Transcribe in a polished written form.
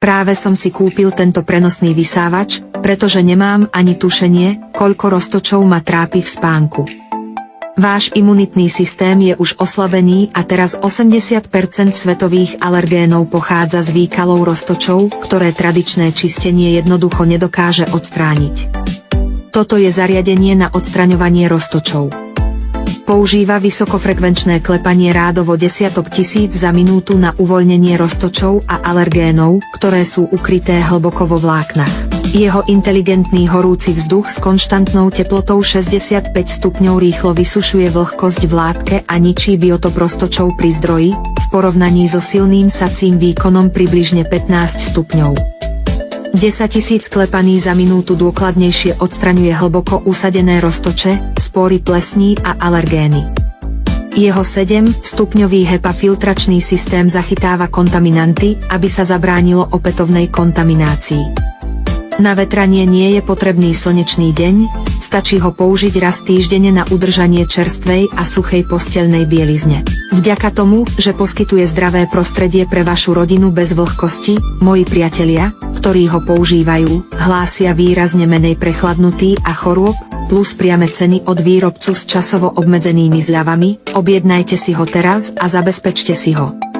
Práve som si kúpil tento prenosný vysávač, pretože nemám ani tušenie, koľko roztočov ma trápi v spánku. Váš imunitný systém je už oslabený a teraz 80% svetových alergénov pochádza z výkalov roztočov, ktoré tradičné čistenie jednoducho nedokáže odstrániť. Toto je zariadenie na odstraňovanie roztočov. Používa vysokofrekvenčné klepanie rádovo desiatok tisíc za minútu na uvoľnenie roztočov a alergénov, ktoré sú ukryté hlboko vo vláknach. Jeho inteligentný horúci vzduch s konštantnou teplotou 65 stupňov rýchlo vysušuje vlhkosť v látke a ničí biotop roztočov pri zdroji, v porovnaní so silným sacím výkonom približne 15 stupňov. 10 000 klepaní za minútu dôkladnejšie odstraňuje hlboko usadené roztoče, spory plesní a alergény. Jeho 7-stupňový HEPA filtračný systém zachytáva kontaminanty, aby sa zabránilo opätovnej kontaminácii. Na vetranie nie je potrebný slnečný deň, stačí ho použiť raz týždenne na udržanie čerstvej a suchej posteľnej bielizne. Vďaka tomu, že poskytuje zdravé prostredie pre vašu rodinu bez vlhkosti, moji priatelia, ktorí ho používajú, hlásia výrazne menej prechladnutý a chorôb, plus priame ceny od výrobcu s časovo obmedzenými zľavami. Objednajte si ho teraz a zabezpečte si ho.